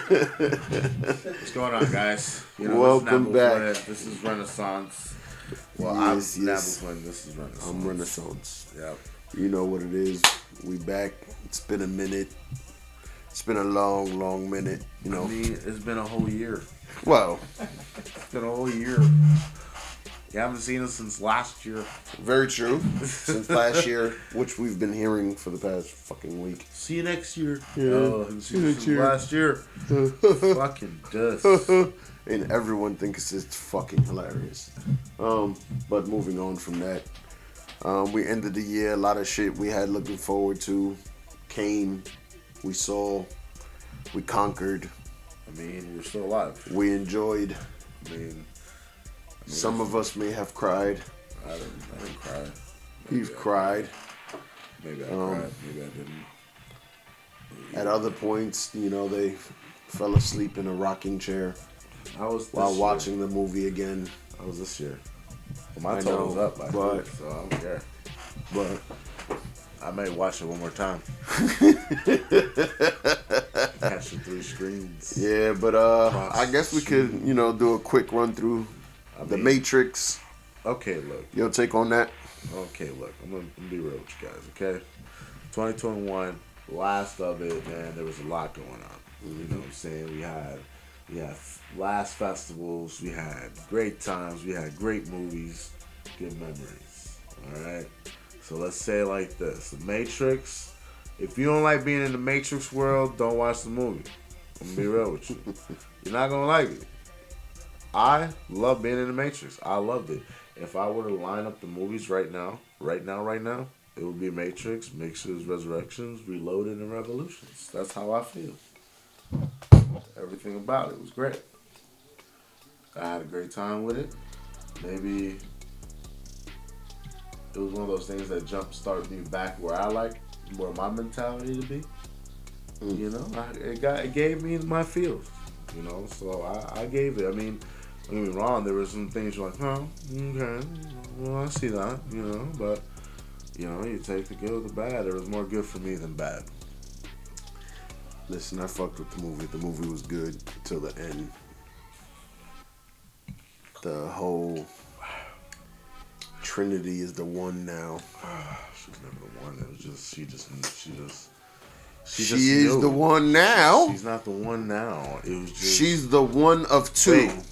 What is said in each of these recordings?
What's going on, guys? Welcome back. This is Renaissance. Well, yes, I'm Nabu Flynn. This is Renaissance. I'm Renaissance. Yep. You know what it is. We back. It's been a minute. It's been a long, long minute. You know. I mean, it's been a whole year. Well, it's been a whole year. You haven't seen us since last year. Very true. Since last year, which we've been hearing for the past fucking week. See you next year. Yeah. Oh, see you next year. Last year. Fucking dust. And everyone thinks it's fucking hilarious. But moving on from that, we ended the year. A lot of shit we had looking forward to came. We saw. We conquered. I mean, we're still alive. We enjoyed. I mean, some of us may have cried. I didn't cry. You've cried. Maybe I cried. Maybe I didn't. At other points, you know, they fell asleep in a rocking chair while watching the movie again. I was this year. Well, my toe was up, so I don't care. But I may watch it one more time. Catch the 3 screens. Yeah, but I guess we could, you know, do a quick run through The Matrix. Okay, look. Your take on that? Okay, look. I'm gonna be real with you guys, okay? 2021, last of it, man, there was a lot going on. Mm-hmm. You know what I'm saying? We had last festivals, we had great times, we had great movies, good memories. Alright? So let's say it like this. The Matrix, if you don't like being in the Matrix world, don't watch the movie. I'm gonna be real with you. You're not gonna like it. I love being in the Matrix. I loved it. If I were to line up the movies right now, it would be Matrix, Mixes, Resurrections, Reloaded, and Revolutions. That's how I feel. Everything about it was great. I had a great time with it. Maybe it was one of those things that jumpstarted me back where my mentality to be. You know, it gave me my feels. You know, so I gave it. I mean, don't get me wrong, there were some things you're like, oh, okay, well, I see that, you know, but, you know, you take the good or the bad. There was more good for me than bad. Listen, I fucked with the movie. The movie was good till the end. The whole Trinity is the one now. She was never the one. It was just, she is the one now. She's not the one now. It was just. She's the one of two. Wait.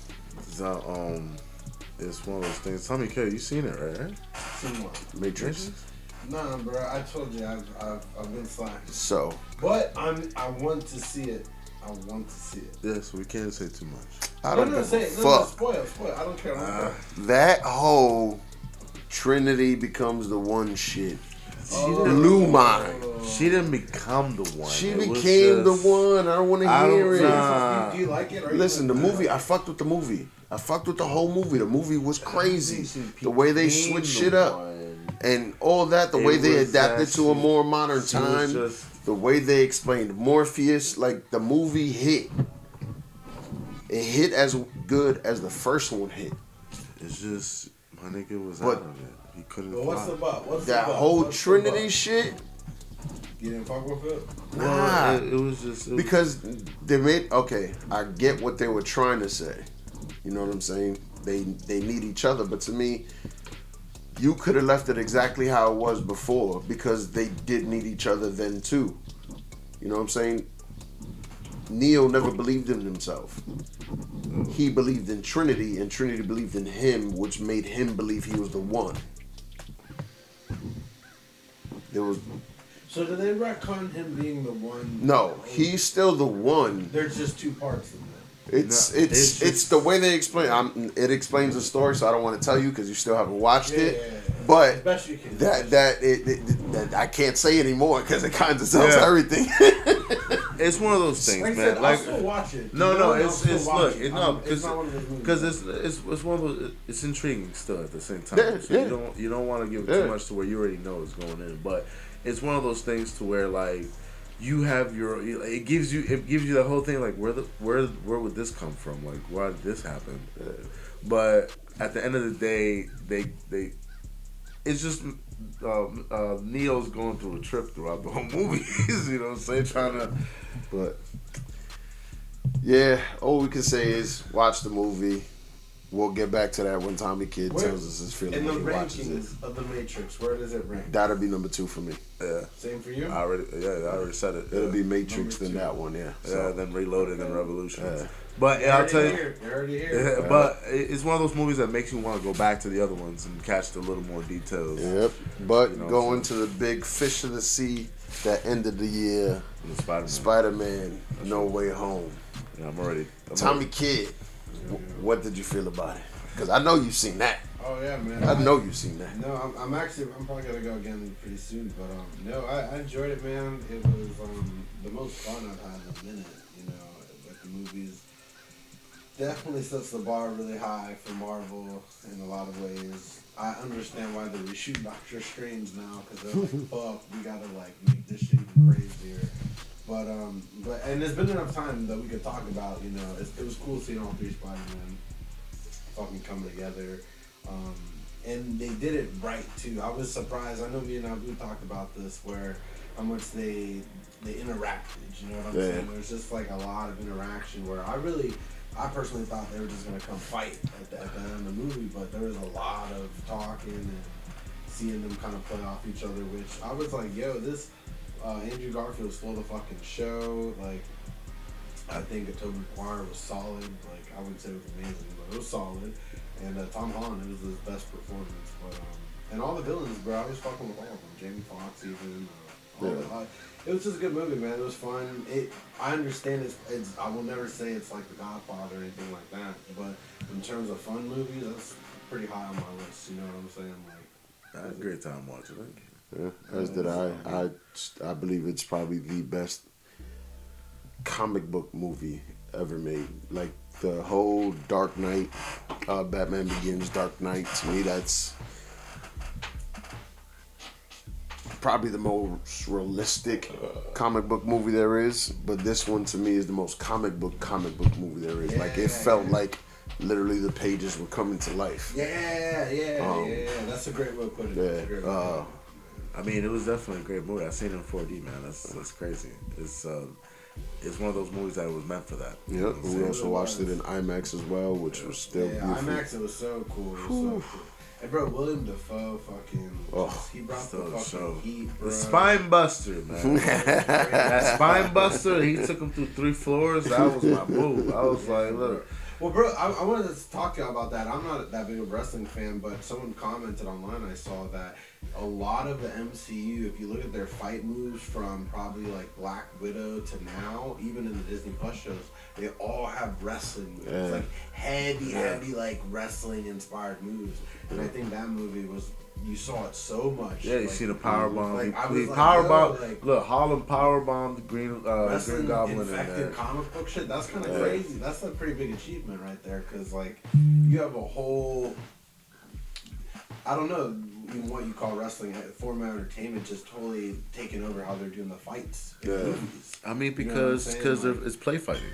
It's one of those things. Tell me, Kay, you seen it, right? Seen what? Matrix. Nah, bro. I told you I've been slacking. So. But I want to see it. I want to see it. Yes, we can't say too much. I don't give a fuck. Spoil. I don't care. That whole Trinity becomes the one shit. Blew mine. She didn't become the one. She became the one. I don't want to hear it. Do you like it? Listen, the movie. I fucked with the movie. I fucked with the whole movie. The movie was crazy. The way they switched shit up and all that. The way they adapted to a more modern time. The way they explained Morpheus. Like the movie hit. It hit as good as the first one hit. It's just my nigga was out of it. He couldn't. But what's about? That whole Trinity shit. You didn't fuck with it? Nah, it was just because they made. Okay, I get what they were trying to say. You know what I'm saying? They need each other, but to me, you could have left it exactly how it was before because they did need each other then too. You know what I'm saying? Neo never believed in himself. He believed in Trinity, and Trinity believed in him, which made him believe he was the one. So do they retcon him being the one? No, he's still the one. There's just two parts of him. It's the way they explain. It explains the story, so I don't want to tell you because you still haven't watched it. Yeah. But Best you can. That I can't say anymore because it kind of tells everything. It's one of those things, like man. Said, I'll still watch it. It's look, it's not one of those movies. Because it's one of those. It's intriguing still at the same time. Yeah, so you don't want to give it too much to where you already know what's going in, but it's one of those things to where like you have your. It gives you the whole thing like where would this come from? Like why did this happen? But at the end of the day, they it's just Neo's going through a trip throughout the whole movie. You know what I'm saying? But Yeah, all we can say is watch the movie. We'll get back to that when Tommy Kid tells us his feeling In the when he watches it. rankings of the Matrix, where does it rank? That'll be number 2 for me. Yeah. Same for you? I already said it. It'll Yeah. be Matrix than that one, yeah. Yeah, then Reloaded and Revolution. Yeah. But You're I'll tell you, already here. yeah, but it's one of those movies that makes you want to go back to the other ones and catch the little more details. Yep. But You know, going to the big fish of the sea that ended the year, The Spider-Man. Spider-Man, No Way Home. Yeah, I'm ready. Tommy Kid, what did you feel about it? Because I know you've seen that. Oh yeah, man. I know you've seen that. No, I'm probably gonna go again pretty soon, but no, I enjoyed it, man. It was the most fun I've had in a minute. You know, like the movies definitely sets the bar really high for Marvel in a lot of ways. I understand why they reshoot Doctor Strange now because they're like, fuck, we gotta like make this shit even crazier. But and there's been enough time that we could talk about. You know, it was cool seeing all 3 Spider-Man fucking come together. And they did it right too. I was surprised. I know me and Nabu talked about this, where how much they interacted. You know what I'm saying? There's just like a lot of interaction where I personally thought they were just gonna come fight at the end of the movie, but there was a lot of talking and seeing them kind of play off each other. Which I was like, yo, this Andrew Garfield stole the fucking show. Like, I think Tobey Maguire was solid. Like, I wouldn't say it was amazing, but it was solid. And Tom Holland, it was his best performance. But and all the villains, bro, I was fucking with all of them. Jamie Foxx, even. It was just a good movie, man. It was fun. I understand it's. I will never say it's like The Godfather or anything like that. But in terms of fun movies, that's pretty high on my list. You know what I'm saying? Like, I had a great time watching it. Yeah, as did I. I believe it's probably the best comic book movie ever made. Like the whole Dark Knight, Batman Begins, Dark Knight. To me, that's probably the most realistic comic book movie there is. But this one to me is the most comic book movie there is. Like it felt like literally the pages were coming to life. Yeah. That's a great way to put it. Yeah. I mean, it was definitely a great movie. I seen it in 4D, man. That's crazy. It's one of those movies that was meant for that. Yep. We also watched it in IMAX as well, which was still beautiful. IMAX, it was so cool. It was so cool. And bro, William Dafoe he brought the fucking heat, bro. The spine buster, man. That spine buster, he took him through 3 floors. That was my move. I was like, look. Well, bro, I wanted to talk to you about that. I'm not that big of a wrestling fan, but someone commented online, I saw that a lot of the MCU, if you look at their fight moves from probably like Black Widow to now, even in the Disney Plus shows, they all have wrestling moves. Yeah. Like heavy like wrestling inspired moves. And I think that movie was, you saw it so much. Yeah, you like, see the power bomb. Like, I was like, power bomb. like, look, Harlem power bombed the Green Goblin in there. infected comic book shit. That's kind of crazy. That's a pretty big achievement right there. Because like you have a whole, I don't know what you call wrestling, form of entertainment, just totally taking over how they're doing the fights in movies. I mean, You know what I'm because saying? it's play fighting,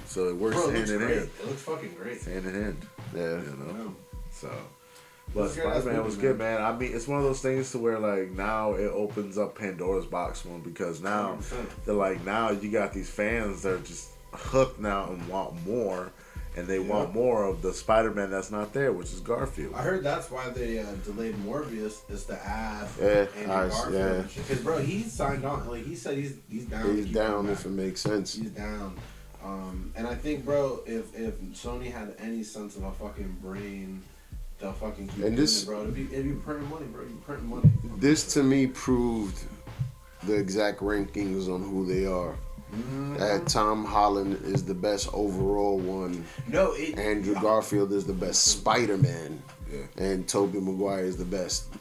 so it works Bro, it hand looks in great. hand. It looks fucking great. It's hand in hand. Yeah. You know. Yeah. So, but It's a good-ass Spider-Man was movie, good, man. I mean, it's one of those things to where like now it opens up Pandora's box one because now 100%. they're like now you got these fans that are just hooked now and want more. And they want more of the Spider-Man that's not there, which is Garfield. I heard that's why they delayed Morbius, is to add Andrew Yeah. Garfield. Because bro, he signed on. Like he said, he's down. He's down if it makes sense. He's down. And I think, bro, if Sony had any sense of a fucking brain, they'll fucking keep doing it, bro. If you print money, bro, you print money. This to me proved the exact rankings on who they are. That Tom Holland is the best overall one. No, Andrew Garfield is the best Spider-Man. Yeah. And Tobey Maguire is the best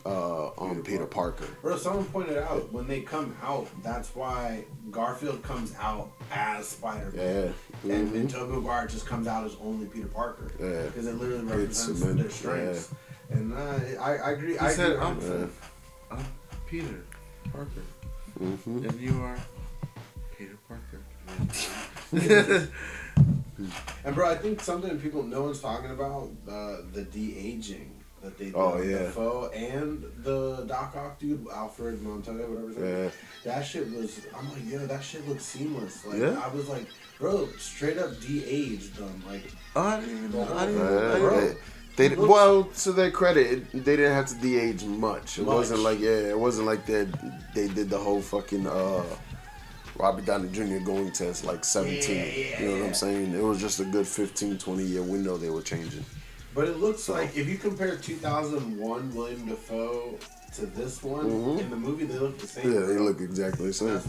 Peter Parker. Bro, someone pointed out when they come out, that's why Garfield comes out as Spider-Man. Yeah. And Tobey Maguire just comes out as only Peter Parker. Yeah. Because it literally represents cement, their strengths. And I agree. He I said, agree. I'm Peter Parker, Mm-hmm. and you are Peter Parker. And bro, I think something people no one's talking about, the de-aging that they did. Oh, yeah. The Foe and the Doc Ock dude, Alfred Montoya, whatever his name is. That shit was, I'm like, yo, that shit looks seamless. Like, I was like, bro, straight up de-aged them. Like, I didn't even know. Well, to their credit, they didn't have to de-age much. It wasn't like they did the whole fucking Robert Downey Jr. going test like 17. You know what I'm saying? It was just a good 15, 20 year window they were changing. But it looks like if you compare 2001 William Dafoe to this one, in the movie they look the same. Yeah, they look exactly the same.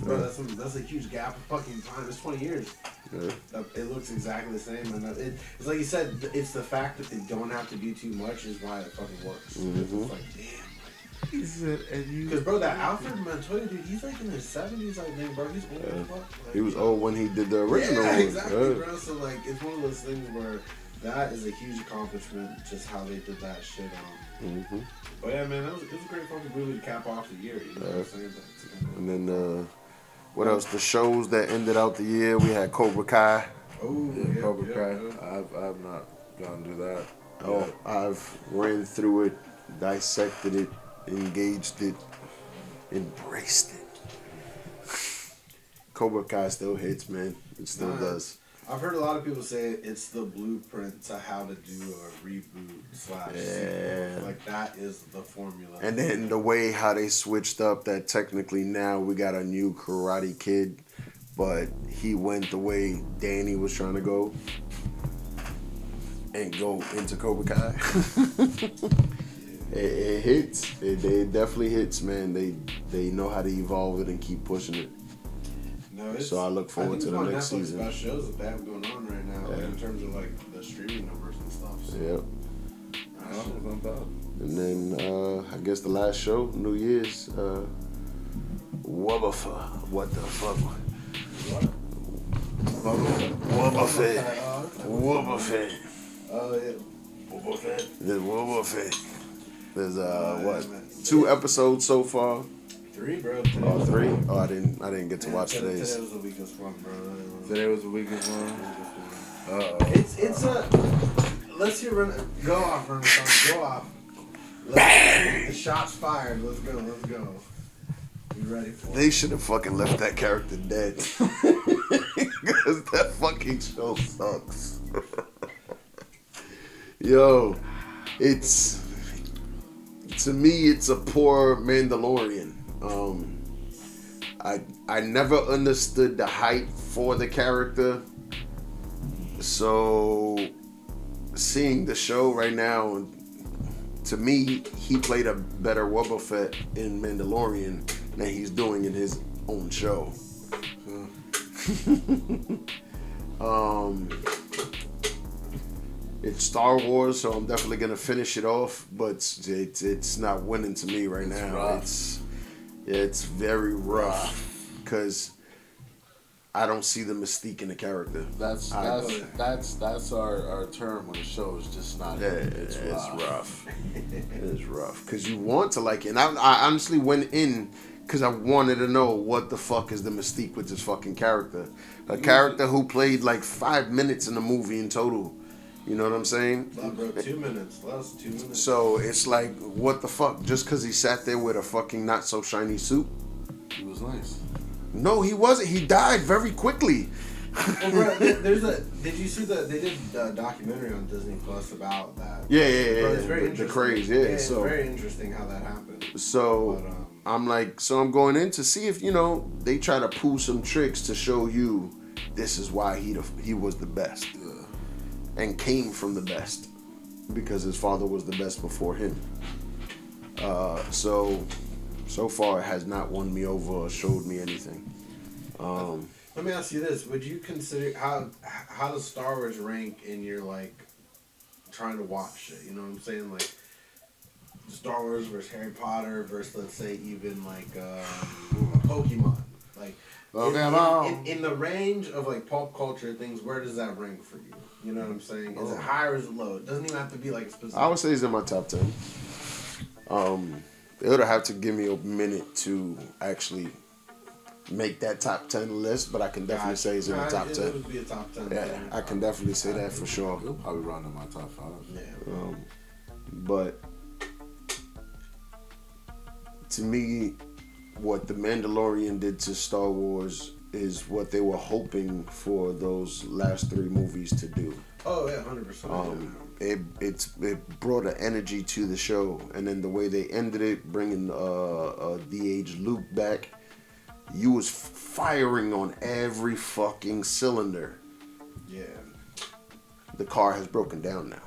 That's a huge gap of fucking time. It's 20 years. Yeah. It looks exactly the same. And it's like you said, it's the fact that they don't have to do too much is why it fucking works. It's like, damn. Because, bro, that Alfred Montoya dude, he's like in his 70s, I think, bro. He's old as fuck. Like, he was old when he did the original one. Exactly, bro. So, like, it's one of those things where that is a huge accomplishment, just how they did that shit. But yeah, man, it was a great fucking movie to cap off the year. You know what I'm saying? And then, what else? The shows that ended out the year, we had Cobra Kai. Oh, yeah, Cobra Kai. I've not gone to that. Oh, I've ran through it, dissected it, engaged it, embraced it. Cobra Kai still hits, man. It still does. I've heard a lot of people say it's the blueprint to how to do a reboot / sequel. Like, that is the formula. And then the way how they switched up that technically now we got a new Karate Kid, but he went the way Danny was trying to go and go into Cobra Kai. It hits. It definitely hits, man. They know how to evolve it and keep pushing it. No, so I look forward to the next season. About shows that they have going on right now, like in terms of like the streaming numbers and stuff. So. Yep. And then I guess the last show, New Year's, What the fuck? What? Wubba Oh yeah. Wubba. There's what? 2 episodes so far. 3, bro. Oh, 3? Oh, I didn't get to watch today's. Today was the weakest one, bro. Today was the weakest one. It's a. Let's hear go off, Renaissance. Go off. Bang! The shots fired. Let's go. You ready for it? They should have fucking left that character dead. Because that fucking show sucks. Yo, to me, it's a poor Mandalorian. I never understood the hype for the character. So seeing the show right now, to me, he played a better Boba Fett in Mandalorian than he's doing in his own show. It's Star Wars, so I'm definitely gonna finish it off, but it's not winning to me right now. Rough. It's very rough because I don't see the mystique in the character. That's our term when the show is just not. Yeah, it's rough. It's rough because you want to like it. And I honestly went in because I wanted to know what the fuck is the mystique with this fucking character. A character who played like 5 minutes in the movie in total. You know what I'm saying? Nah, bro, 2 minutes. Last 2 minutes. So it's like, what the fuck? Just because he sat there with a fucking not so shiny suit? He was nice. No, he wasn't. He died very quickly. Well, bro, did you see they did a documentary on Disney Plus about that? Yeah. Bro, it's very the interesting. craze, It's so very interesting how that happened. So I'm going in to see if, they try to pull some tricks to show you this is why he was the best. And came from the best because his father was the best before him. So far it has not won me over or showed me anything. Let me ask you this: would you consider how does Star Wars rank in your like trying to watch shit? You know what I'm saying? Like Star Wars versus Harry Potter versus, let's say, even like Pokemon. Like in the range of like pop culture things, where does that rank for you? You know what I'm saying? Is it high or is it low? It doesn't even have to be like a specific. I would say it's in my top 10. They would have to give me a minute to actually make that top 10 list, but I can definitely say it's in the top 10. It would be a top 10. Yeah, I can definitely say that for sure. It'll probably run in my top 5. Yeah. But to me, what The Mandalorian did to Star Wars is what they were hoping for those last 3 movies to do. Oh yeah, 100%. It brought an energy to the show, and then the way they ended it, bringing de-aged Luke back, you was firing on every fucking cylinder. Yeah. The car has broken down now.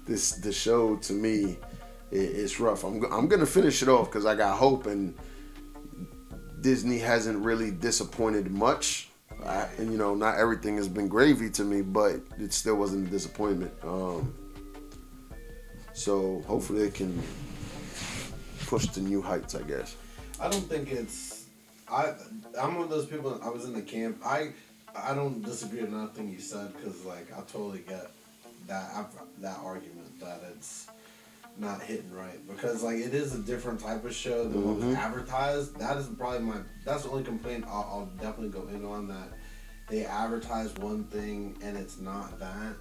The show to me, it's rough. I'm gonna finish it off because I got hope, and Disney hasn't really disappointed much. And you know, not everything has been gravy to me, but it still wasn't a disappointment. So hopefully it can push to new heights, I guess. I don't think it's. I'm one of those people. I was in the camp. I don't disagree with nothing you said because like I totally get that argument that it's not hitting right because like it is a different type of show than what was advertised. That is probably that's the only complaint I'll definitely go in on, that they advertise one thing and it's not that.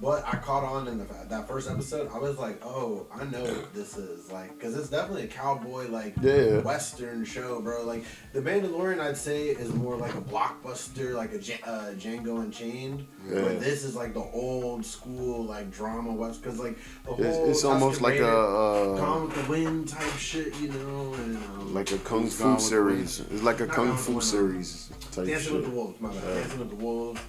But I caught on in that first episode. I was like, oh, I know what this is. Like, because it's definitely a cowboy, like, Western show, bro. Like, The Mandalorian, I'd say, is more like a blockbuster, like a Django Unchained. Yeah. But this is like the old school, like, drama West. Because, like, the whole... It's almost like Gone with the Wind type shit, you know? And, like a Kung Fu series. It's like a Kung Fu series type Dancing shit. with the Wolves, my bad. Dancing with the Wolves.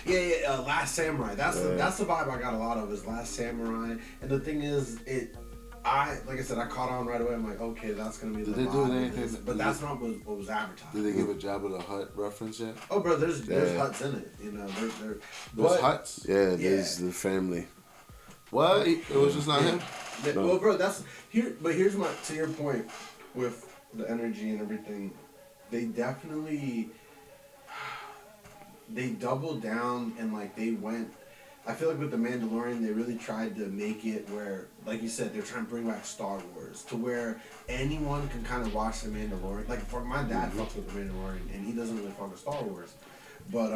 Yeah, Last Samurai. That's the vibe I got a lot of, is Last Samurai. And the thing is, like I said, I caught on right away. I'm like, okay, that's gonna be the vibe. But that's not what was advertised. Did they give a Jabba the Hutt reference yet? Oh, bro, there's Hutts in it. You know, there's Hutts. Yeah, there's the family. What? It was just not him. No. Well, bro, that's here. But here's to your point with the energy and everything. They definitely. They doubled down and like they went. I feel like with The Mandalorian, they really tried to make it where, like you said, they're trying to bring back Star Wars to where anyone can kind of watch The Mandalorian. Like, for my dad fucks with The Mandalorian, and he doesn't really fuck with Star Wars. But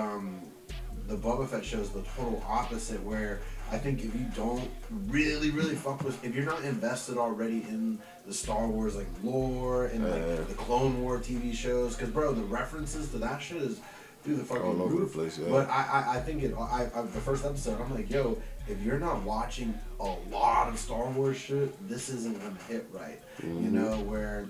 the Boba Fett show is the total opposite, where I think if you don't really, really fuck with, if you're not invested already in the Star Wars like lore and like the Clone War TV shows, because bro, the references to that shit is through the fucking all over roof. the place, yeah. But I think the first episode, I'm like, yo, if you're not watching a lot of Star Wars shit, this isn't gonna hit right. You know, where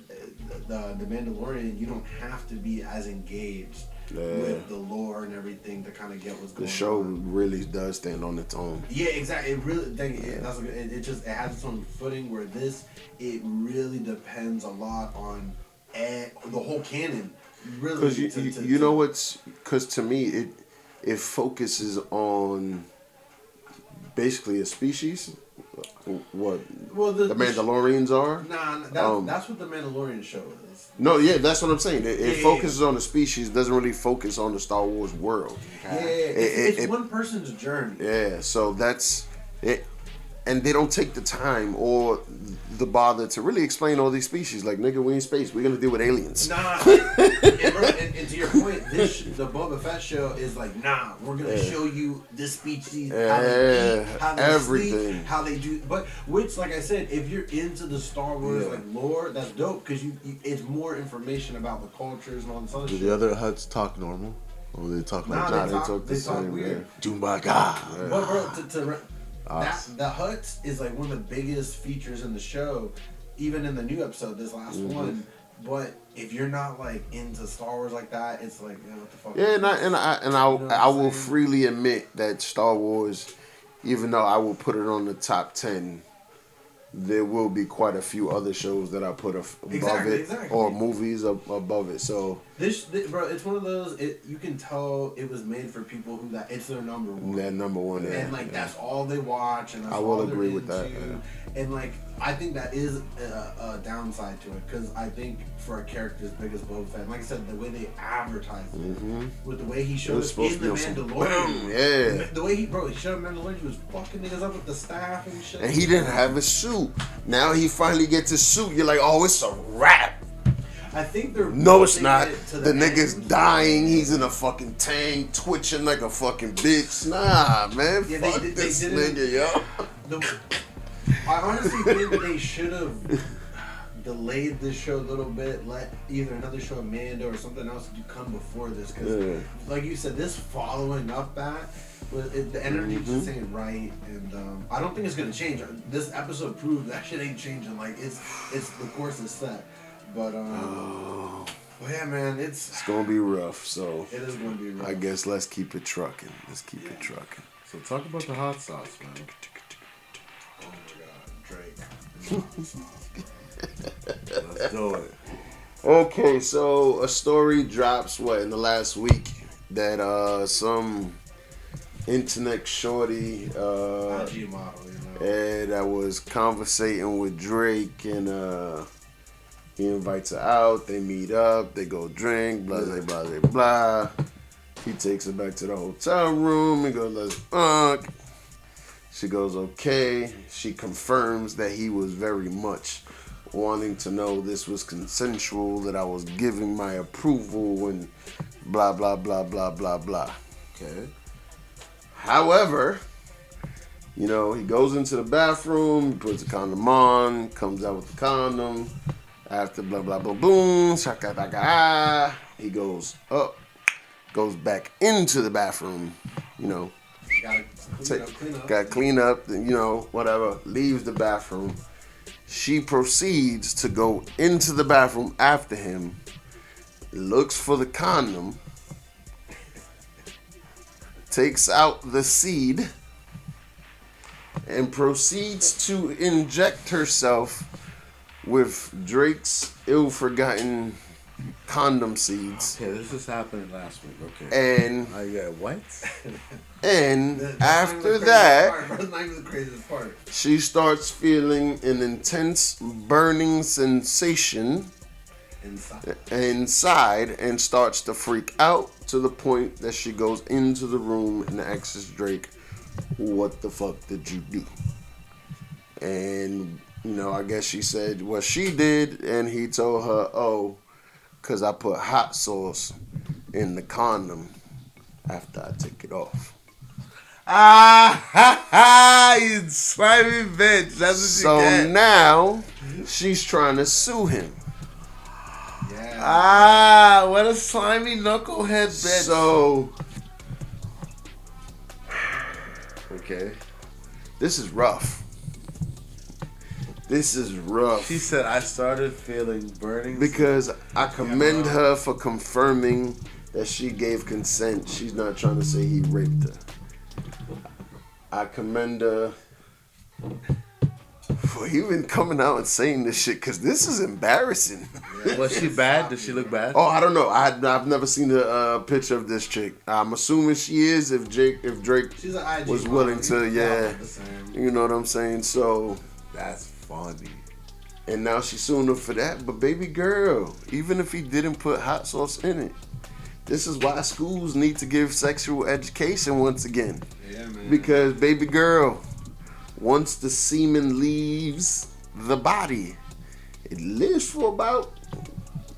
the Mandalorian, you don't have to be as engaged with the lore and everything to kind of get what's going on. The show really does stand on its own. Yeah, exactly. It really, it has its own footing. Where it really depends a lot on the whole canon. Really, because you know what's, because to me it focuses on basically a species. What the Mandalorians are? Nah, that's what the Mandalorian show is. No, yeah, that's what I'm saying. It focuses on the species, doesn't really focus on the Star Wars world. Yeah, it's one person's journey. Yeah, so that's it. And they don't take the time or the bother to really explain all these species. Like, nigga, we in space. We're going to deal with aliens. Nah. and to your point, the Boba Fett show is like, nah, we're going to show you this species, how they eat, how they everything. sleep, how they do. But, which, like I said, if you're into the Star Wars like lore, that's dope because it's more information about the cultures and all this other shit. Do the other Hutts talk normal? Or they talk like they talk the same weird. Jumbaga. But, bro, the Hutts is like one of the biggest features in the show, even in the new episode, this last one. But if you're not like into Star Wars like that, it's like, what the fuck? Yeah, I will freely admit that Star Wars, even though I will put it on the top 10, there will be quite a few other shows that I put above it, or movies above it. So this, bro, it's one of those. You can tell it was made for people who it's their number one. That number one, and like that's all they watch, and that's I will all agree they're with that. Yeah. And like I think that is a downside to it, because I think for a character as big as Boba Fett, like I said, the way they advertise it, with the way he showed us in the Mandalorian, the way he showed Mandalorian, he was fucking niggas up with the staff and shit. And he didn't have a suit. Now he finally gets his suit. You're like, oh, it's a wrap. I think they're no, it's not. The nigga's dying. He's in a fucking tank, twitching like a fucking bitch. Nah, man. Yeah, fuck this nigga, yo. I honestly think they should have delayed this show a little bit, let either another show, Amanda, or something else come before this. Because, like you said, this following up that, the energy just ain't right. And I don't think it's going to change. This episode proved that shit ain't changing. Like, it's the course is set. But, well, yeah, man, it's gonna be rough. So it is gonna be rough. I guess let's keep it trucking. Let's keep it trucking. So talk about the hot sauce, man. Oh my God, Drake. Let's do it. Okay, so a story drops in the last week that some internet shorty IG model, you know, that was conversating with Drake and he invites her out, they meet up, they go drink, blah, blah, blah, blah, blah. He takes her back to the hotel room and goes, let's fuck. She goes, okay. She confirms that he was very much wanting to know this was consensual, that I was giving my approval and blah, blah, blah, blah, blah, blah. Okay. However, you know, he goes into the bathroom, puts the condom on, comes out with the condom. After blah, blah, blah, boom, shaka, shaka, he goes up, goes back into the bathroom, you know. Gotta clean up, you know, whatever. Leaves the bathroom. She proceeds to go into the bathroom after him, looks for the condom, takes out the seed, and proceeds to inject herself with Drake's ill-forgotten condom seeds. Okay, this is happening last week. Okay. And I got what? And that's after that, that's not even the craziest part. she starts feeling an intense burning sensation inside and starts to freak out to the point that she goes into the room and asks Drake, "What the fuck did you do?" And you know, I guess she said what she did, and he told her, "Oh, 'cause I put hot sauce in the condom after I took it off." You slimy bitch. That's what you get. So now she's trying to sue him. Yeah. What a slimy knucklehead bitch. So okay. this is rough. This is rough. She said I started feeling burning. Because I commend her for confirming that she gave consent. She's not trying to say he raped her. I commend her for even coming out and saying this shit, because this is embarrassing. Was she bad? Did she look bad? Oh, I don't know. I've never seen a picture of this chick. I'm assuming she is if Drake She's an IG was model. willing to, you know what I'm saying? So that's funny. And now she's suing him for that. But baby girl, even if he didn't put hot sauce in it, this is why schools need to give sexual education once again. Yeah, man. Because baby girl, once the semen leaves the body, it lives for about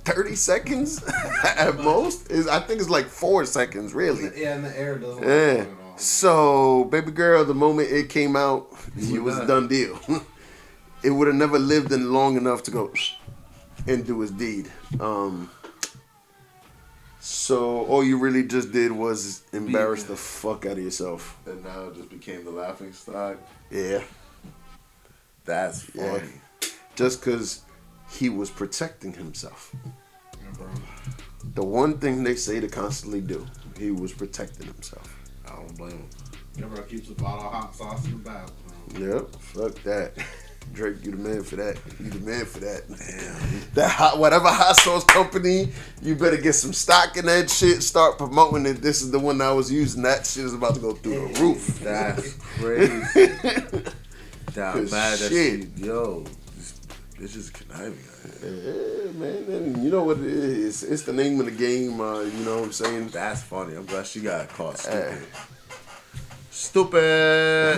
30 seconds at most. I think it's like 4 seconds, really. Yeah, and the air doesn't Yeah. at all. So, baby girl, the moment it came out, it was a done deal. It would have never lived in long enough to go and do his deed. So all you really just did was embarrass the fuck out of yourself. And now it just became the laughing stock. Yeah. That's funny. Yeah. Just because he was protecting himself. Yeah, bro. The one thing they say to constantly do, he was protecting himself. I don't blame him. Yeah, bro, keeps a bottle of hot sauce in the bathroom. Yep, fuck that. Drake, you the man for that. You the man for that. Damn. That whatever hot sauce company, you better get some stock in that shit. Start promoting it. This is the one I was using. That shit is about to go through the roof. That's crazy. That bad. Shit. Yo, this is conniving. Yeah, man. And you know what it is? It's the name of the game. You know what I'm saying? That's funny. I'm glad she got caught stupid. Stupid.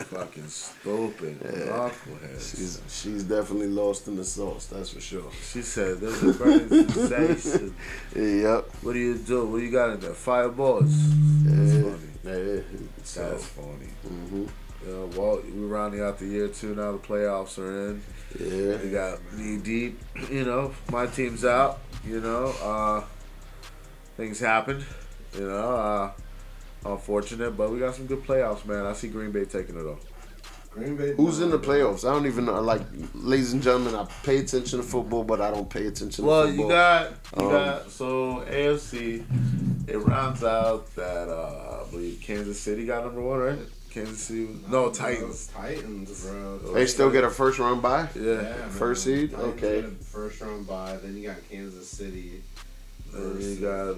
Fucking stupid. Knuckleheads. She's definitely lost in the sauce. That's for sure. She said there's a burning sensation. Yep. What do you do? What you got in there? Fireballs. Yeah. That's funny. Yeah. That's funny. Mm-hmm. Well, we're rounding out the year too. Now the playoffs are in. Yeah. We got knee deep. My team's out. Things happened. Unfortunate, but we got some good playoffs, man. I see Green Bay taking it all. Green Bay. Who's in the playoffs? I don't even know. Like, ladies and gentlemen, I pay attention to football, but I don't pay attention to Well, football. you got so AFC. It rounds out that I believe Kansas City got number 1, right? Kansas City. No, Titans. Titans, bro. They still get a first round bye? Yeah. First seed? Titans Okay. get a first round bye. Then you got Kansas City. And you got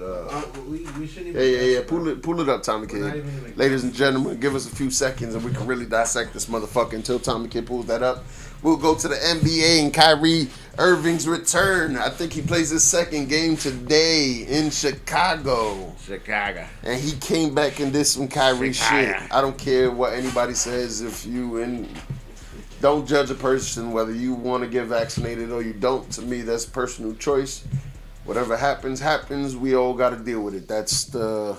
we shouldn't even. Yeah. Pull it up, Tommy Kid. Ladies and gentlemen, give us a few seconds and we can really dissect this motherfucker until Tommy Kid pulls that up. We'll go to the NBA and Kyrie Irving's return. I think he plays his second game today in Chicago. And he came back and did some Kyrie shit. I don't care what anybody says. If you don't judge a person whether you want to get vaccinated or you don't. To me, that's personal choice. Whatever happens, happens. We all got to deal with it. That's the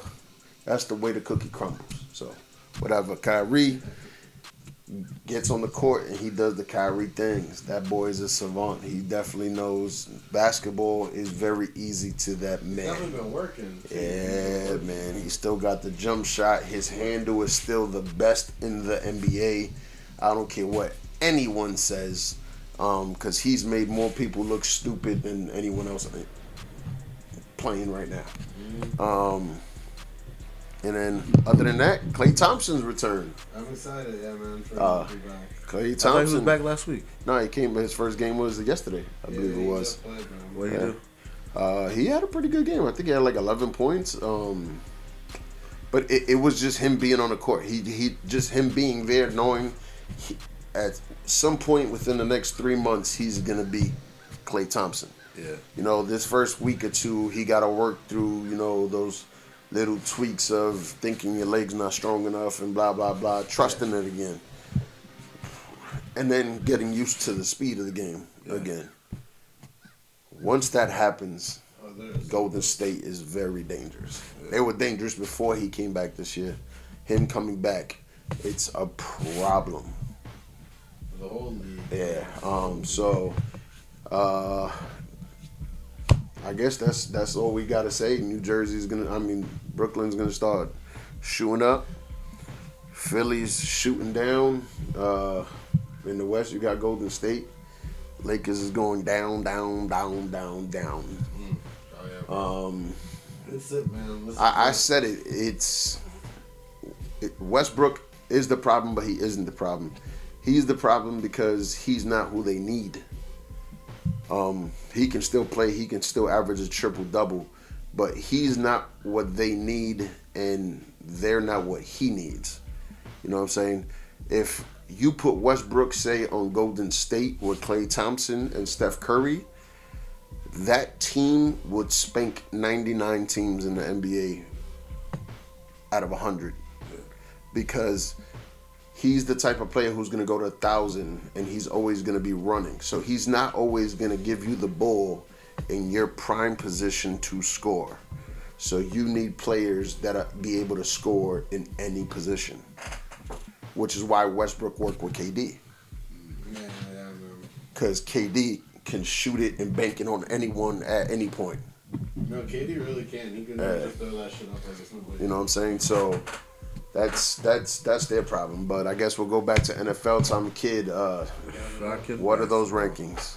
way the cookie crumbles. So, whatever. Kyrie gets on the court and he does the Kyrie things. That boy is a savant. He definitely knows basketball is very easy to that man. Definitely been working. Yeah, man. He still got the jump shot. His handle is still the best in the NBA. I don't care what anyone says, because he's made more people look stupid than anyone else playing right now. And then, other than that, Klay Thompson's return. I'm excited, yeah, man. For him to be back. Klay I thought he was Thompson. back last week. No, he came. His first game was yesterday, I believe it was. What did he do? He had a pretty good game. I think he had like 11 points. But it was just him being on the court. He just him being there, knowing at some point within the next 3 months he's gonna be Klay Thompson. Yeah. This first week or two, he got to work through, those little tweaks of thinking your leg's not strong enough and blah, blah, blah, trusting it again. And then getting used to the speed of the game again. Once that happens, Golden State is very dangerous. They were dangerous before he came back this year. Him coming back, it's a problem. The whole league. Yeah. I guess that's all we gotta say. Brooklyn's gonna start shooting up. Philly's shooting down. In the West, you got Golden State. Lakers is going down, down, down, down, down. That's it, man. I said it. Westbrook is the problem, but he isn't the problem. He's the problem because he's not who they need. He can still play. He can still average a triple-double, but he's not what they need, and they're not what he needs. You know what I'm saying? If you put Westbrook, say, on Golden State with Klay Thompson and Steph Curry, that team would spank 99 teams in the NBA out of 100, because he's the type of player who's going to go to 1,000 and he's always going to be running. So he's not always going to give you the ball in your prime position to score. So you need players that be able to score in any position, which is why Westbrook worked with KD. Yeah, man. Because KD can shoot it and bank it on anyone at any point. No, KD really can. He can just throw that shit up like it's nobody. You know what I'm saying? So that's their problem. But I guess we'll go back to NFL. Tommy Kid, what are those rankings?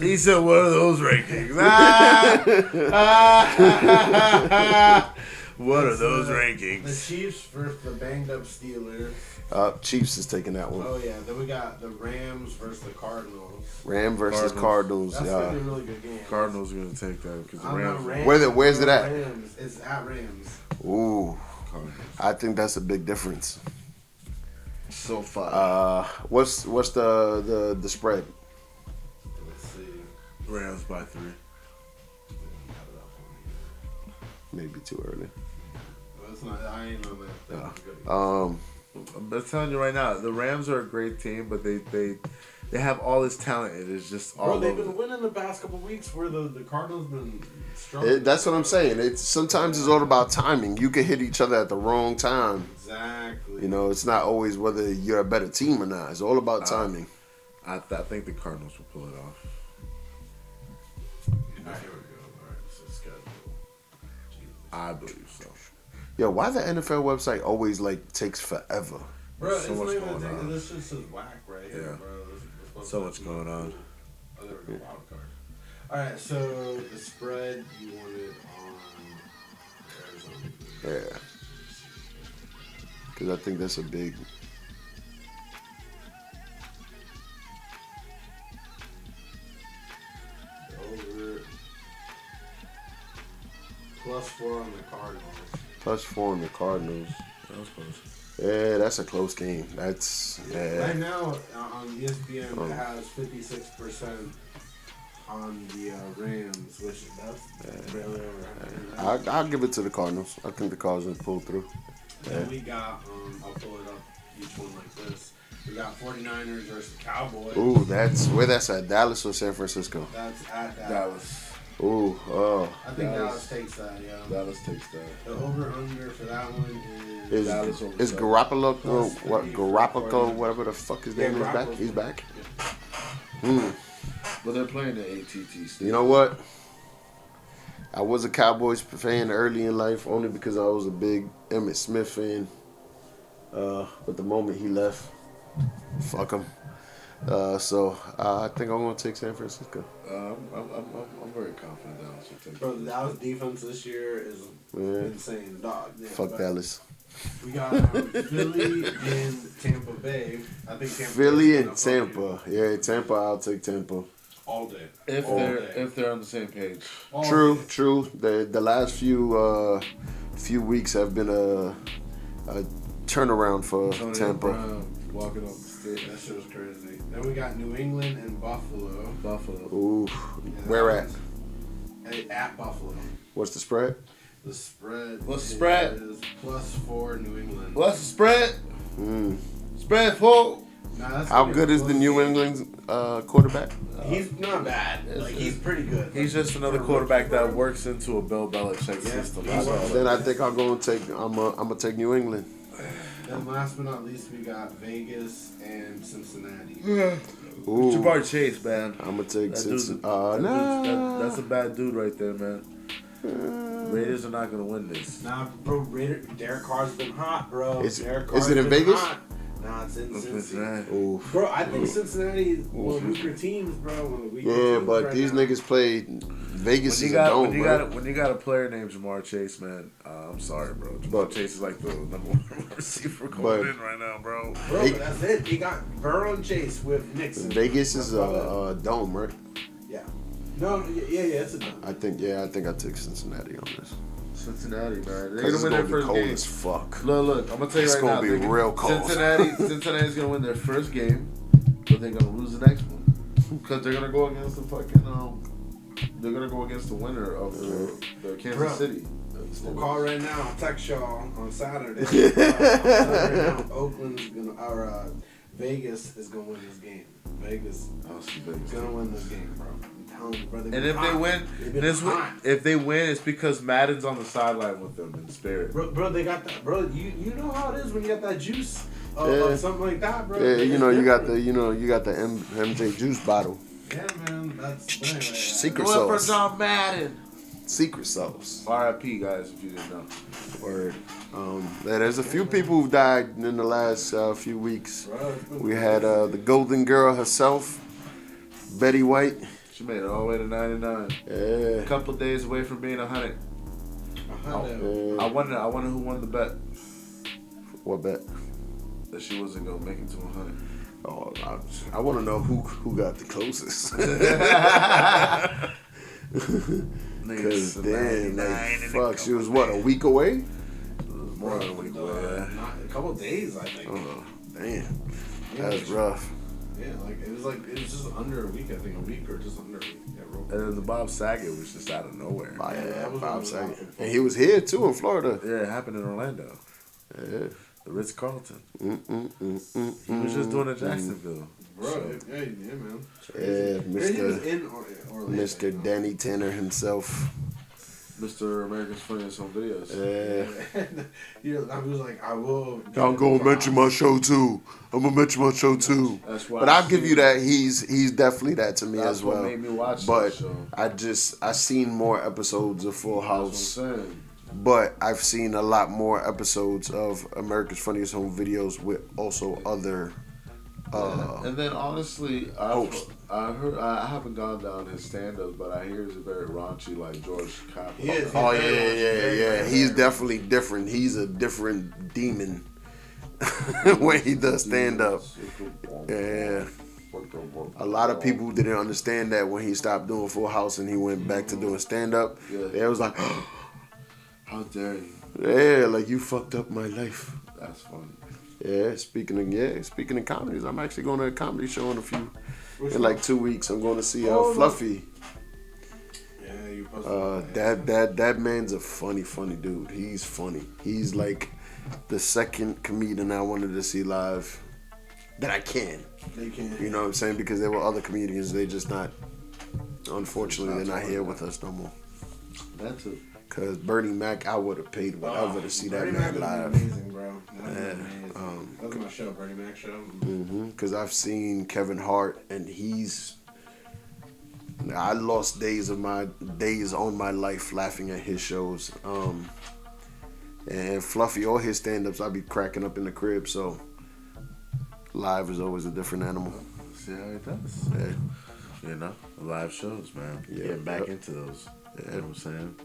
He said, "What are those rankings?" What are those rankings? The Chiefs versus the banged up Steelers. Chiefs is taking that one. Oh yeah, then we got the Rams versus the Cardinals. Ram versus Cardinals. That's gonna be a really good game. Cardinals are gonna take that because the Rams. Where's it at? Rams. It's at Rams. Ooh, Cardinals. I think that's a big difference. So far. What's the spread? Let's see. Rams by 3. Maybe too early. Well, it's not. I ain't on that. I'm telling you right now, the Rams are a great team, but they have all this talent. It is just all they've over. been winning the past couple weeks where the Cardinals been strong. That's what I'm saying. Sometimes it's all about timing. You can hit each other at the wrong time. Exactly. Exactly. You know, it's not always whether you're a better team or not. It's all about timing. I think the Cardinals will pull it off. Alright, here we go. Alright, so schedule. I believe so. Yo, why the NFL website always like takes forever? Bro, So much going on. This just is whack right here, Yeah. bro. This So much going on. Oh, there we go. Wild card. Alright, so the spread you wanted on Arizona. Yeah. Because I think that's a big. Over. +4 on the Cardinals. +4 on the Cardinals. That was close. Yeah, that's a close game. That's Right now on ESPN it has 56% on the Rams, which that's barely over. I'll give it to the Cardinals. I think the Cardinals pull through. Then we got I'll pull it up each one like this. We got 49ers versus Cowboys. Ooh, that's where that's at. Dallas or San Francisco? That's at Dallas. Ooh, oh. I think Dallas. Dallas takes that, yeah. Dallas takes that. The over/under for that one Is Dallas over is seven. Garoppolo Plus what 3 Garoppolo for whatever the fuck his Yeah, name is back? Garoppolo's He's back. back. But they're playing the ATT stadium. You know what? I was a Cowboys fan early in life only because I was a big Emmitt Smith fan. But the moment he left, fuck him. So I think I'm gonna take San Francisco. I'm very confident Dallas will take Bro, it. the Dallas defense this year is insane, dog. Yeah, Fuck but Dallas. We got Philly and Tampa Bay. I think Tampa Philly Bay's and gonna fuck Tampa. Yeah, Tampa. I'll take Tampa. you all day. If All they're day. if they're on the same page. All True, day. true. The last few weeks have been a turnaround for Antonio Tampa. Brown walking off the stage. That shit was crazy. Then we got New England and Buffalo. Buffalo. Ooh, where at? At Buffalo. What's the spread? The spread. What's the spread? Is +4 New England. What's the spread? Mm. Spread 4. Nah, that's How gonna be a good is the close New game. England's quarterback? He's not bad. Like he's pretty good. He's just another quarterback that works into a Bill Belichick Yeah, system. he That's all. works. Then I think I'm gonna take. I'm gonna take New England. Then last but not least, we got Vegas and Cincinnati. Ooh, Jabbar Chase, man. I'm gonna take That dude's, Cincinnati. that's a bad dude right there, man. Raiders are not gonna win this. Nah, bro, Derek Carr's been hot, bro. Is- Derek is Carr's it in been Vegas? hot. Nah, it's in Cincinnati. Cincinnati. Ooh. Bro, I think Cincinnati is one of the weaker teams, bro. One of the weaker Yeah, teams but right these now. niggas play. Vegas When is you a got dome, when you bro. got when you got a player named Jamar Chase, man, I'm sorry, bro. Jamar But- Chase is like the #1 receiver But- going in right now, bro. Bro, Hey. but that's it. He got Burrow and Chase with Nixon. Vegas is That's about a dome, right? it. Yeah. No, yeah, it's a done. I think I take Cincinnati on this. Cincinnati, man. They're 'Cause gonna it's win gonna their be first cold game. as fuck. Look, I'm gonna tell you It's right gonna now. be they- real cold. Cincinnati's gonna win their first game, but they're gonna lose the next one because they're gonna go against the fucking they're gonna go against the winner of the Kansas Bro. City. We'll call right now. I'll text y'all on Saturday. Right now, Oakland's gonna, or Vegas is gonna win this game. Vegas I'll see Vegas. is gonna win this game, bro. I'm telling you, bro. And if they win, if they win, it's because Madden's on the sideline with them in spirit. bro, they got that, bro. You know how it is when you got that juice of, Yeah. of something like that, bro. Yeah, It's you got different. the MJ juice bottle. Yeah, man. That's but anyway, Secret Going for sauce. John Madden. Secret sauce. R.I.P. guys, if you didn't know. Word. Yeah, there's a few people who've died in the last few weeks. Bro, We had the Golden Girl herself, Betty White. She made it all the way to 99. Yeah. A couple days away from being 100. I wonder who won the bet What bet? that she wasn't gonna make it to 100. Oh, I want to know who got the closest. Because damn, like, fuck, she was what, a week away? More than a week away. A couple days, I think. Oh, damn, Yeah, that's rough. Yeah, it was just under a week. I think a week or just under a week. Yeah, real quick. And then the Bob Saget was just out of nowhere. that was Bob really Saget. awesome. And he was here too in Florida. Yeah, it happened in Orlando. Yeah. The Ritz Carlton. He He was just doing it in Jacksonville. Bro, So, yeah, man. Yeah, He was Mr. in Orlando. Mr. Danny Tanner himself. Mr. America's Funniest Home Videos. Yeah. Nabu was like, I will. I'm gonna mention my show too. I'm gonna mention my show too. That's why. But I'll give you that. He's definitely that to me as well. That's what made me watch but that show. I seen more episodes of Full House. That's what I'm saying. But I've seen a lot more episodes of America's Funniest Home Videos with also other. And then honestly, host. I heard I haven't gone down his stand-ups, but I hear he's a very raunchy like George Kaplan. He is. Oh yeah. He's definitely different. He's a different demon when he does stand up. Yeah. A lot of people didn't understand that when he stopped doing Full House and he went back to doing stand up. Yeah. They was like, how dare you? yeah, like you fucked up my life. That's funny. Yeah, speaking of comedies, I'm actually going to a comedy show in like 2 weeks. I'm going to see Fluffy. Yeah, you posted That man's a funny dude. He's funny. He's like the second comedian I wanted to see live that I can. They can. You know what I'm saying? Because there were other comedians. They just not. Unfortunately, they're not here with us no more. That too. Cause Bernie Mac, I would have paid whatever to see that Bernie man Mac live. Amazing, bro. Amazing. That was my show, Bernie Mac show. Cause I've seen Kevin Hart, and I lost days on my life laughing at his shows. And Fluffy, all his stand-ups, I be cracking up in the crib. So live is always a different animal. See how it does. Yeah. You know, live shows, man. Yeah, Getting back into those. You know what I'm saying?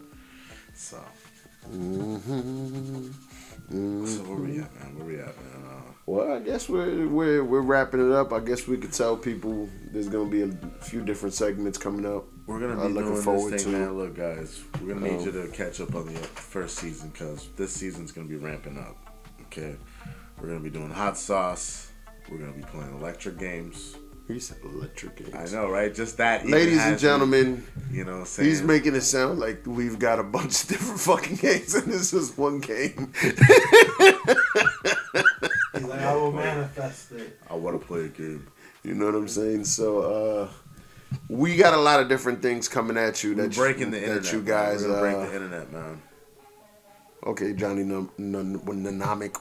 So. So where we at, man? Well, I guess we're wrapping it up. I guess we could tell people there's gonna be a few different segments coming up. We're gonna be looking doing forward this thing, to. man. Look, guys, we're gonna need you to catch up on the first season because this season's gonna be ramping up. Okay, we're gonna be doing hot sauce. We're gonna be playing electric games. He said electric games. I know, right? Just that. Ladies and gentlemen, you know what I'm saying? He's making it sound like we've got a bunch of different fucking games and this is one game. He's like, I will manifest it. I want to play a game. You know what I'm saying? So, we got a lot of different things coming at you. We're breaking the internet. That you guys. We're gonna break the internet, man. Okay, Johnny Mnemonic,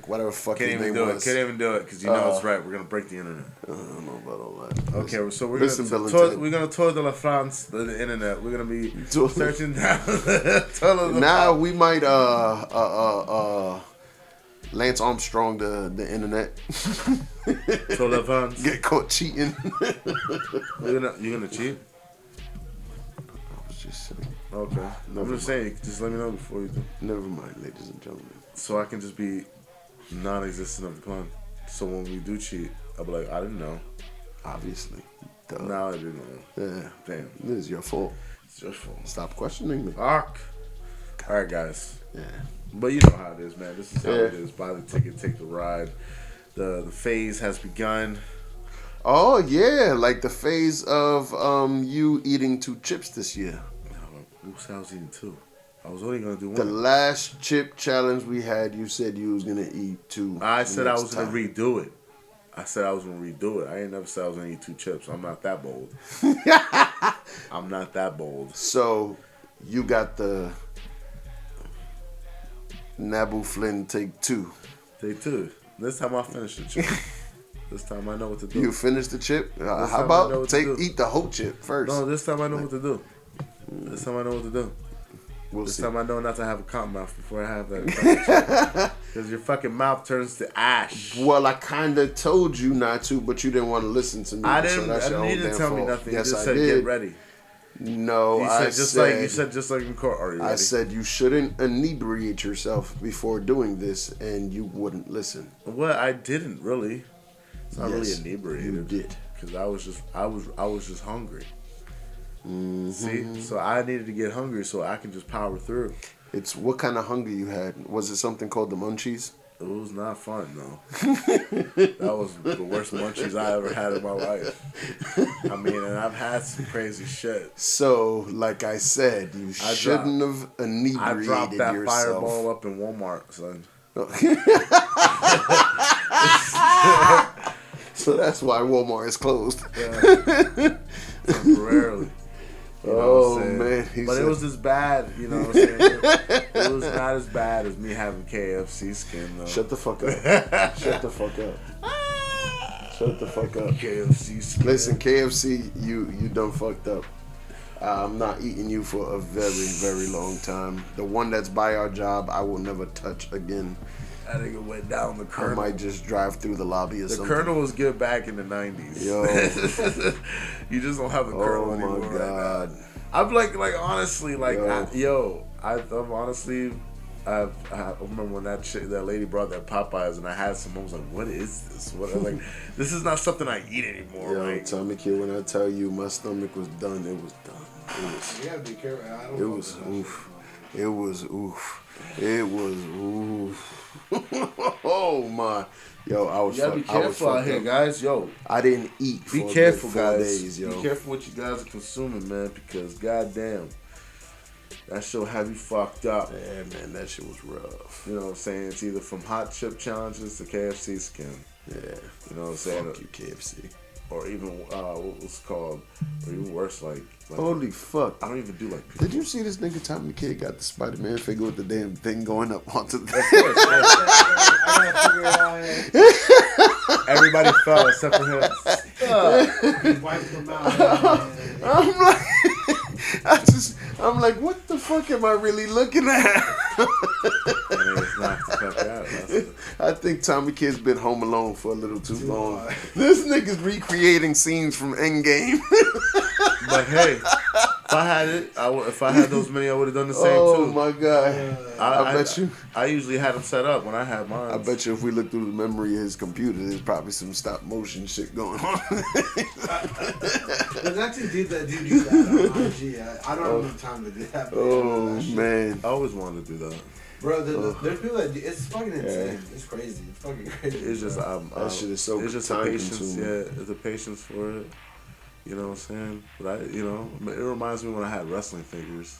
whatever fucking name was. Can't even do it because you know it's right. We're gonna break the internet. I don't know about all that. Okay, so we're gonna tour de la France, the internet. We're gonna be searching down. Now we might Lance Armstrong the internet. Tour de France. Get caught cheating. You gonna cheat? I was just saying. Okay. I'm just saying, just let me know before you do. Never mind, ladies and gentlemen. So I can just be non-existent of the pun. So when we do cheat, I'll be like, I didn't know. Obviously. Duh. Now I didn't know. Yeah. Damn. This is your fault. It's your fault. Stop questioning me. Fuck. All right, guys. Yeah. But you know how it is, man. This is how it is. Buy the ticket, take the ride. The phase has begun. Oh, yeah. Like the phase of you eating 2 chips this year. Who said I was eating 2? I was only gonna do 1. The last chip challenge we had, you said you was gonna eat 2. I said I was gonna redo it. I ain't never said I was gonna eat 2 chips. I'm not that bold. I'm not that bold. So you got the Nabu Flynn take 2. Take 2. This time I finish the chip. This time I know what to do. You finish the chip? How about eat the whole chip first? No, this time I know what to do. This time I know what to do. This time I know not to have a cotton mouth before I have that. Because your fucking mouth turns to ash. Well, I kind of told you not to, but you didn't want to listen to me. I didn't. So that's You didn't tell me nothing. Yes, you just I said did. get ready. No, you said just like in court. Are you ready? I said you shouldn't inebriate yourself before doing this, and you wouldn't listen. Well, I didn't really. It's not really inebriated. You did. Because I was just hungry. Mm-hmm. See, so I needed to get hungry so I can just power through. It's what kind of hunger you had? Was it something called the munchies? It was not fun, though. That was the worst munchies I ever had in my life. I mean, and I've had some crazy shit. So, like I said, you shouldn't have inebriated yourself. I dropped that fireball up in Walmart, son. So that's why Walmart is closed. Yeah. Temporarily. You know what I'm saying? Man, but it was as bad, you know what I'm saying? It was not as bad as me having KFC skin, though. Shut the fuck up. Shut the fuck up. Shut the fuck up. KFC skin. Listen, KFC, you done fucked up. I'm not eating you for a very, very long time. The one that's by our job, I will never touch again. That nigga went down the Colonel. I might just drive through the lobby or something. The Colonel was good back in the 90s. Yo. You just don't have the Colonel anymore. Oh my God. Right now. I'm like honestly, like, I remember when that lady brought that Popeyes and I had some. I was like, "What is this? What?" I was like, "This is not something I eat anymore." Yo, right? Tommy Kid, when I tell you my stomach was done, it was done. You gotta be careful. I don't It was oof. It was oof. It was oof. Oh my. Yo, I was. You gotta be careful out here, guys. Yo, I didn't eat for be careful, 4 guys. days, yo. Be careful what you guys are consuming, man, because goddamn, that shit'll have you fucked up. Yeah, man, that shit was rough. You know what I'm saying? It's either from hot chip challenges to KFC skin. Yeah. You know what I'm saying? Fuck you, KFC. Or even what was called, or even worse, like Holy fuck. I don't even do like. Did you see this nigga Tommy Kid got the Spider-Man figure with the damn thing going up onto the... I gotta figure it out. Everybody fell except for him. Wipe them out. I'm like, what the fuck am I really looking at? It's knocked the fuck out. I think Tommy Kid's been home alone for a little too long. This nigga's recreating scenes from Endgame. But hey, if I had it, if I had those many, I would have done the same too. Oh my god! I bet you. I usually had them set up when I had mine. I bet you if we look through the memory of his computer, there's probably some stop motion shit going on. There's actually dudes that do that on IG. I don't have time to do that. Oh man! I always wanted to do that. Bro, there's people that do, it's fucking insane. Yeah. It's crazy. It's fucking crazy. It's just that shit is so. It's just the patience. Yeah, the patience for it. You know what I'm saying? But it reminds me when I had wrestling figures.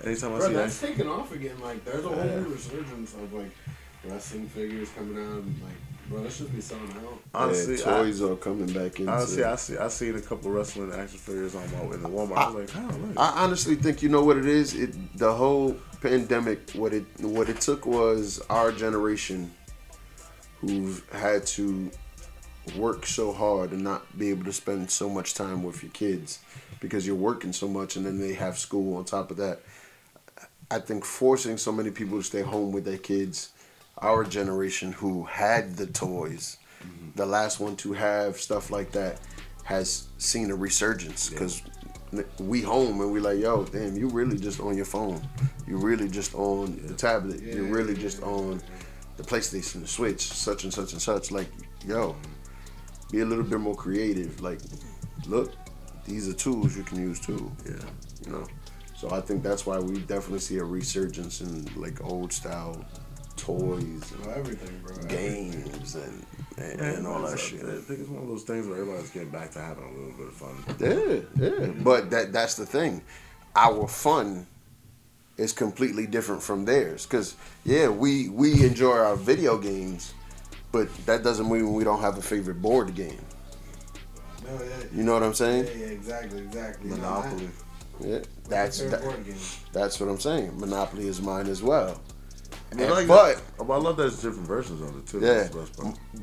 Anytime I see that's taking off again. Like, there's a whole new resurgence of like wrestling figures coming out. And, like, bro, that should be selling out. Honestly, toys are coming back in. Honestly, I seen a couple wrestling action figures in the Walmart. I was like, I honestly think you know what it is. The whole pandemic. What it took was our generation, who've had to work so hard and not be able to spend so much time with your kids because you're working so much, and then they have school on top of that. I think forcing so many people to stay home with their kids, our generation who had the toys, the last one to have stuff like that, has seen a resurgence because we home and we like, yo, damn, you really just on your phone. You really just on the tablet. You're really just on the PlayStation, the Switch, such and such and such. Like, yo, be a little bit more creative. Like, look, these are tools you can use too. Yeah, you know. So I think that's why we definitely see a resurgence in like old style toys, and everything, bro. Games and all that shit. I think it's one of those things where everybody's getting back to having a little bit of fun. Yeah. But that's the thing. Our fun is completely different from theirs. Cause we enjoy our video games, but that doesn't mean we don't have a favorite board game. No, you know what I'm saying? Yeah, exactly. Monopoly. That's what I'm saying. Monopoly is mine as well. I love there's different versions of it too. Yeah,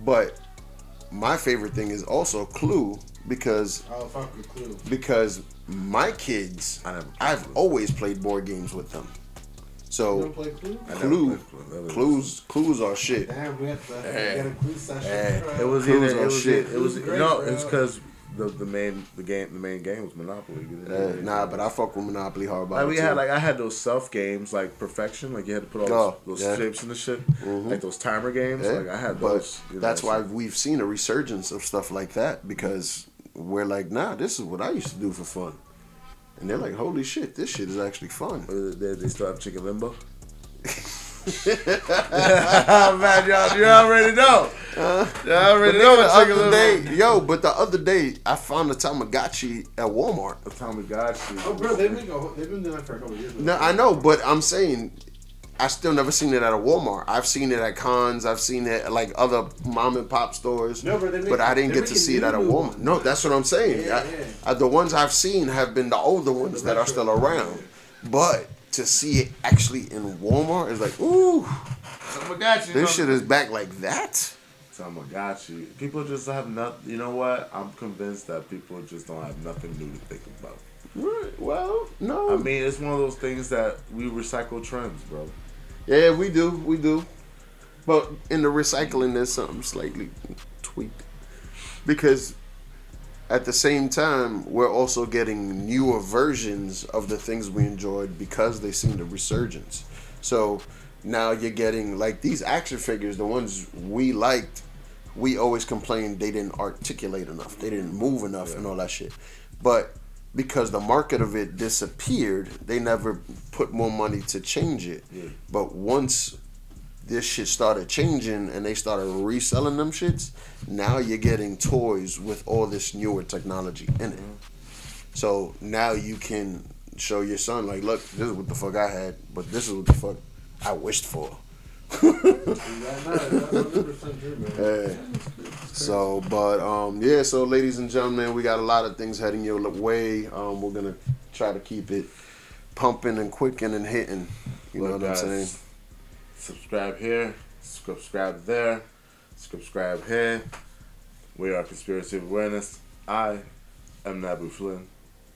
but my favorite thing is also Clue because fuck with Clue. Because my kids, I've always played board games with them. So you don't play Clue? Clues are shit. Damn, we have to get a Clue session. It was because the main game was Monopoly. But I fuck with Monopoly hard. I had those self games like Perfection, like you had to put all those shapes in the shit, like those timer games. Like I had those. That's why we've seen a resurgence of stuff like that because we're like, nah, this is what I used to do for fun, and they're like, holy shit, this shit is actually fun. They still have Chicken Limbo. Man, you already know. You already know what Chicken Limbo. But the other day I found a Tamagotchi at Walmart. A Tamagotchi. Oh, bro, they've been doing that for a couple years. No, I know, but I'm saying I still never seen it at a Walmart. I've seen it at cons. I've seen it at like other mom and pop stores. No, but I didn't get to see it at a Walmart. No, that's what I'm saying. The ones I've seen have been the older ones that are still around. But to see it actually in Walmart is like, ooh, this shit is back like that. Tamagotchi. People just have nothing. You know what? I'm convinced that people just don't have nothing new to think about. Right. Well, no. I mean, it's one of those things that we recycle trends, bro. Yeah, we do. But in the recycling, there's something slightly tweaked. Because at the same time, we're also getting newer versions of the things we enjoyed because they seen the resurgence. So now you're getting, like, these action figures, the ones we liked, we always complained they didn't articulate enough. They didn't move enough and all that shit. But because the market of it disappeared, they never put more money to change it. Yeah. But once this shit started changing and they started reselling them shits, now you're getting toys with all this newer technology in it. So now you can show your son, like, look, this is what the fuck I had, but this is what the fuck I wished for. So, but yeah. So, ladies and gentlemen, we got a lot of things heading your way. We're gonna try to keep it pumping and quicking and hitting. You know what I'm saying? Subscribe here, subscribe there, subscribe here. We are Conspiracy Awareness. I am Nabu Flynn.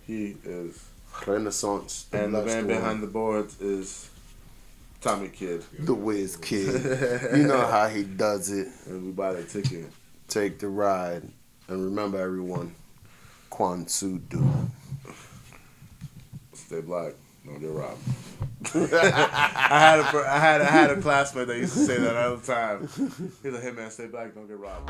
He is Renaissance, and the man behind the boards is Tommy Kid. The Wiz Kid. You know how he does it. And we buy the ticket. Take the ride. And remember, everyone, Quan Su Du. Stay black. Don't get robbed. I had a classmate that used to say that all the time. He's like, hey man, stay black, don't get robbed.